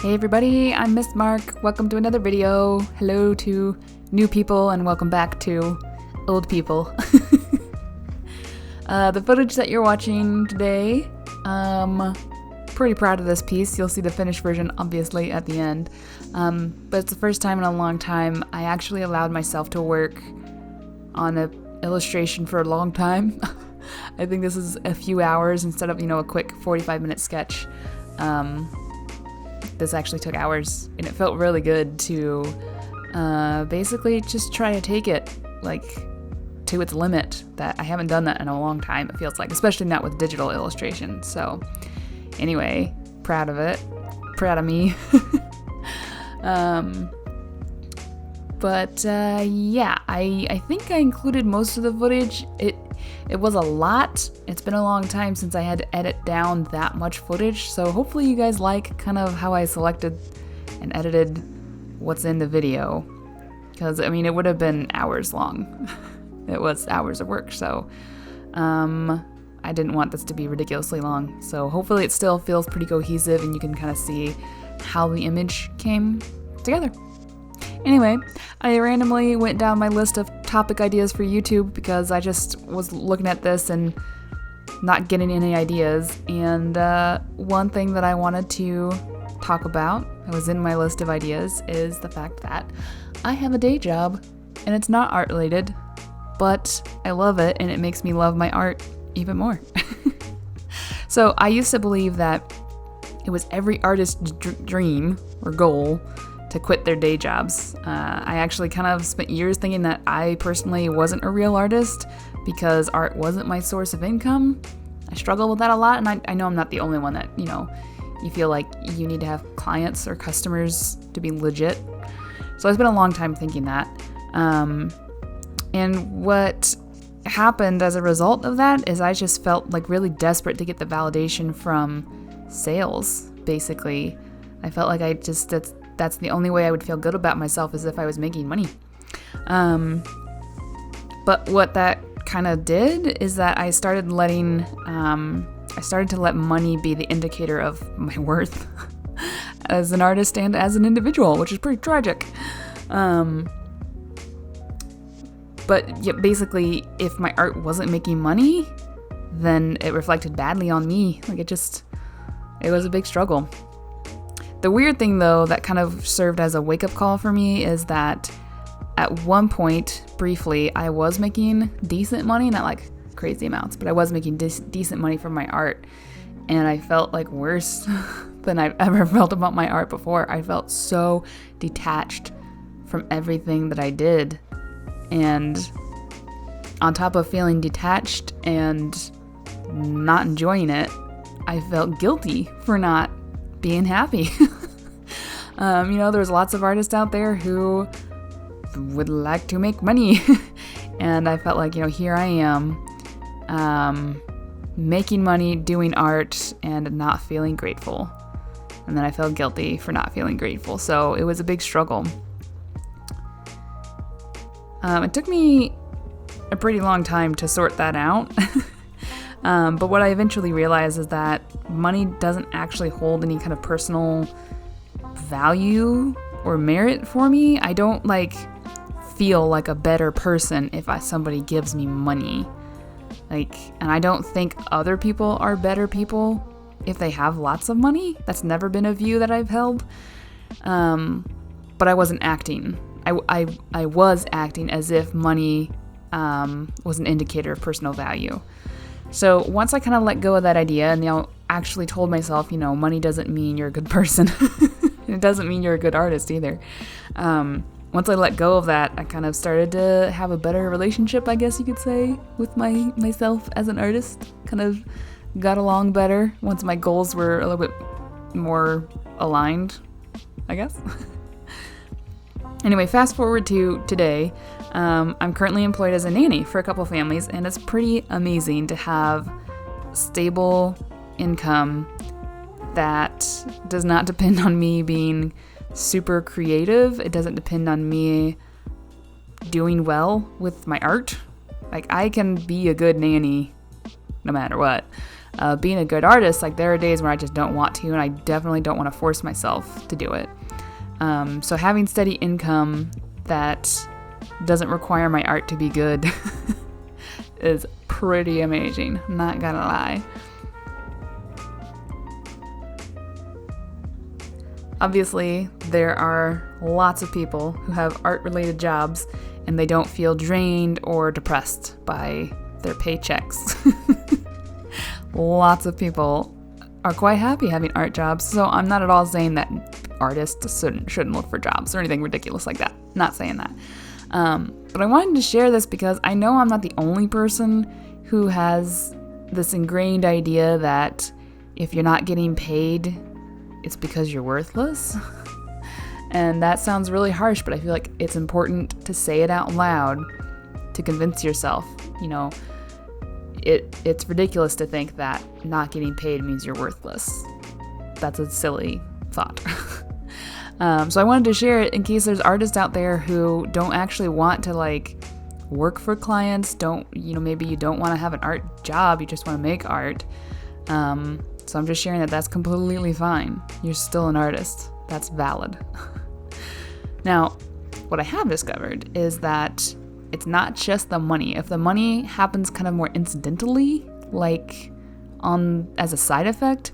Hey everybody, I'm Miss Mark. Welcome to another video. Hello to new people and welcome back to old people. The footage that you're watching today, pretty proud of this piece. You'll see the finished version obviously at the end. But it's the first time in a long time I actually allowed myself to work on an illustration for a long time. I think this is a few hours instead of, a quick 45-minute sketch. This actually took hours, and it felt really good to basically just try to take it to its limit. That I haven't done that in a long time, it feels like, especially not with digital illustration. So anyway, proud of it, proud of me. Yeah, I think I included most of the footage. It was a lot. It's been a long time since I had to edit down that much footage, so hopefully you guys like kind of how I selected and edited what's in the video, because it would have been hours long. It was hours of work, so I didn't want this to be ridiculously long, so hopefully it still feels pretty cohesive and you can kind of see how the image came together. Anyway, I randomly went down my list of topic ideas for YouTube because I just was looking at this and not getting any ideas. And one thing that I wanted to talk about, that was in my list of ideas, is the fact that I have a day job and it's not art related, but I love it and it makes me love my art even more. So I used to believe that it was every artist's dream or goal to quit their day jobs. I actually kind of spent years thinking that I personally wasn't a real artist because art wasn't my source of income. I struggle with that a lot, and I know I'm not the only one that, you feel like you need to have clients or customers to be legit. So I spent a long time thinking that. And what happened as a result of that is I just felt like really desperate to get the validation from sales, basically. I felt like that's the only way I would feel good about myself, is if I was making money. But what that kind of did is that I started to let money be the indicator of my worth as an artist and as an individual, which is pretty tragic. But yeah, basically, if my art wasn't making money, then it reflected badly on me. It was a big struggle. The weird thing, though, that kind of served as a wake-up call for me is that at one point, briefly, I was making decent money, not crazy amounts, but I was making decent money from my art, and I felt worse than I've ever felt about my art before. I felt so detached from everything that I did, and on top of feeling detached and not enjoying it, I felt guilty for not being happy. There's lots of artists out there who would like to make money. And I felt like, here I am, making money, doing art, and not feeling grateful. And then I felt guilty for not feeling grateful. So it was a big struggle. It took me a pretty long time to sort that out. But what I eventually realized is that money doesn't actually hold any kind of personal value or merit for me. I don't feel like a better person if somebody gives me money. And I don't think other people are better people if they have lots of money. That's never been a view that I've held. But I wasn't acting. I was acting as if money was an indicator of personal value. So once I kind of let go of that idea and actually told myself, money doesn't mean you're a good person. It doesn't mean you're a good artist either. Once I let go of that, I kind of started to have a better relationship, I guess you could say, with myself as an artist. Kind of got along better once my goals were a little bit more aligned, I guess. Anyway, fast forward to today. I'm currently employed as a nanny for a couple families, and it's pretty amazing to have stable income that does not depend on me being super creative. It doesn't depend on me doing well with my art. I can be a good nanny no matter what. being a good artist, like there are days where I just don't want to, and I definitely don't want to force myself to do it. So having steady income that doesn't require my art to be good is pretty amazing, not gonna lie. Obviously, there are lots of people who have art-related jobs and they don't feel drained or depressed by their paychecks. Lots of people are quite happy having art jobs, so I'm not at all saying that artists shouldn't look for jobs or anything ridiculous like that. Not saying that. But I wanted to share this because I know I'm not the only person who has this ingrained idea that if you're not getting paid, it's because you're worthless. And that sounds really harsh, but I feel like it's important to say it out loud to convince yourself. You know, it's ridiculous to think that not getting paid means you're worthless. That's a silly thought. So I wanted to share it in case there's artists out there who don't actually want to like work for clients, maybe you don't want to have an art job, you just want to make art. So I'm just sharing that that's completely fine. You're still an artist. That's valid. Now, what I have discovered is that it's not just the money. If the money happens kind of more incidentally, like as a side effect,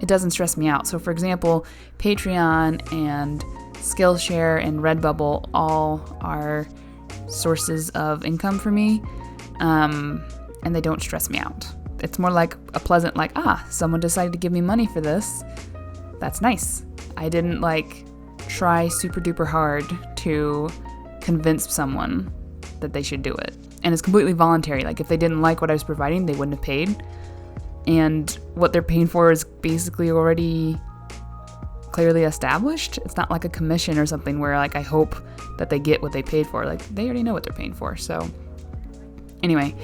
it doesn't stress me out. So for example, Patreon and Skillshare and Redbubble all are sources of income for me, and they don't stress me out. It's more like a pleasant, like, someone decided to give me money for this. That's nice. I didn't try super duper hard to convince someone that they should do it. And it's completely voluntary. Like if they didn't like what I was providing, they wouldn't have paid. And what they're paying for is basically already clearly established. It's not like a commission or something where I hope that they get what they paid for. Like they already know what they're paying for. So anyway,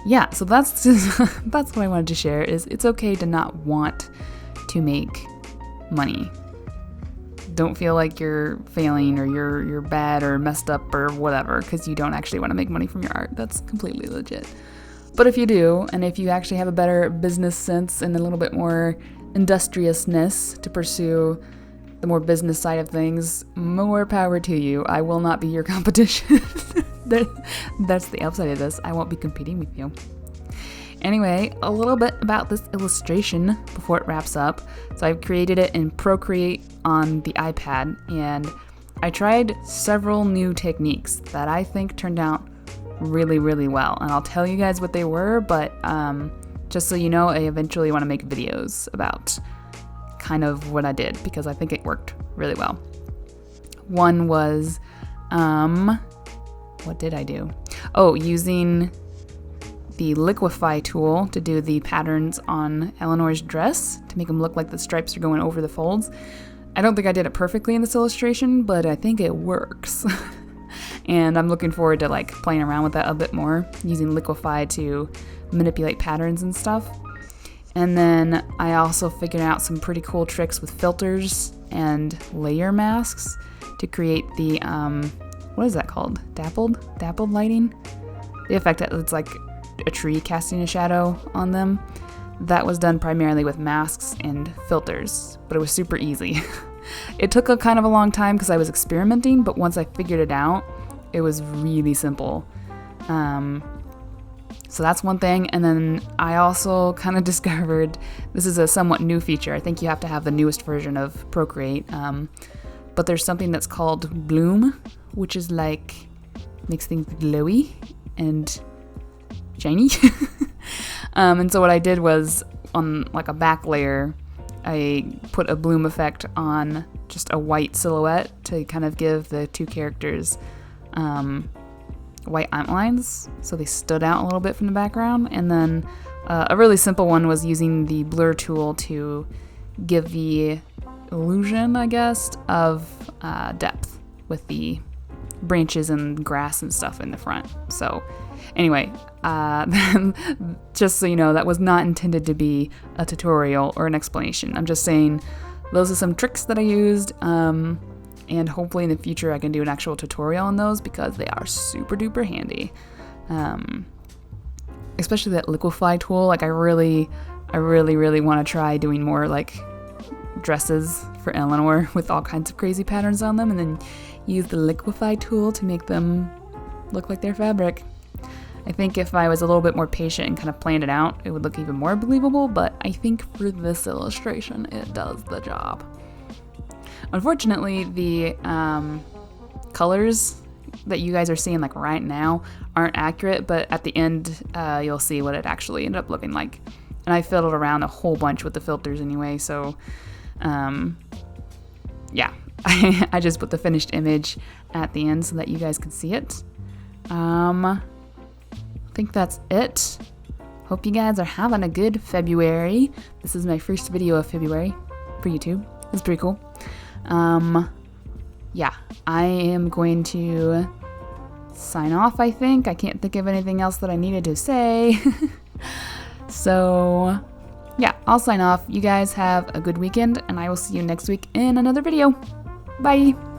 yeah, so that's what I wanted to share is it's okay to not want to make money. Don't feel like you're failing or you're bad or messed up or whatever because you don't actually want to make money from your art. That's completely legit. But if you do, and if you actually have a better business sense and a little bit more industriousness to pursue the more business side of things, more power to you. I will not be your competition. That's the upside of this. I won't be competing with you. Anyway, a little bit about this illustration before it wraps up. So I've created it in Procreate on the iPad, and I tried several new techniques that I think turned out really, really well. And I'll tell you guys what they were, but just so you know, I eventually want to make videos about kind of what I did because I think it worked really well. One was, what did I do? Using the liquefy tool to do the patterns on Eleanor's dress to make them look like the stripes are going over the folds. I don't think I did it perfectly in this illustration, but I think it works. And I'm looking forward to playing around with that a bit more, using liquefy to manipulate patterns and stuff. And then I also figured out some pretty cool tricks with filters and layer masks to create the, what is that called? Dappled lighting? The effect that it's like a tree casting a shadow on them. That was done primarily with masks and filters, but it was super easy. It took a kind of a long time because I was experimenting, but once I figured it out, it was really simple. So that's one thing. And then I also kind of discovered, this is a somewhat new feature. I think you have to have the newest version of Procreate. But there's something that's called bloom, which is makes things glowy and shiny. And so what I did was on a back layer, I put a bloom effect on just a white silhouette to kind of give the two characters white outlines, so they stood out a little bit from the background. And then a really simple one was using the blur tool to give the illusion, I guess, of depth with the branches and grass and stuff in the front. So anyway, just so you know, that was not intended to be a tutorial or an explanation. I'm just saying those are some tricks that I used, and hopefully in the future I can do an actual tutorial on those because they are super duper handy. especially that liquefy tool. Like I really want to try doing more like dresses for Eleanor with all kinds of crazy patterns on them, and then use the liquefy tool to make them look like their fabric. I think if I was a little bit more patient and kind of planned it out, it would look even more believable, but I think for this illustration, it does the job. Unfortunately, the colors that you guys are seeing like right now aren't accurate, but at the end, you'll see what it actually ended up looking like. And I fiddled around a whole bunch with the filters anyway, so yeah, I just put the finished image at the end so that you guys can see it. I think that's it. Hope you guys are having a good February. This is my first video of February for YouTube. It's pretty cool. Yeah, I am going to sign off, I think. I can't think of anything else that I needed to say. So, yeah, I'll sign off. You guys have a good weekend, and I will see you next week in another video. Bye!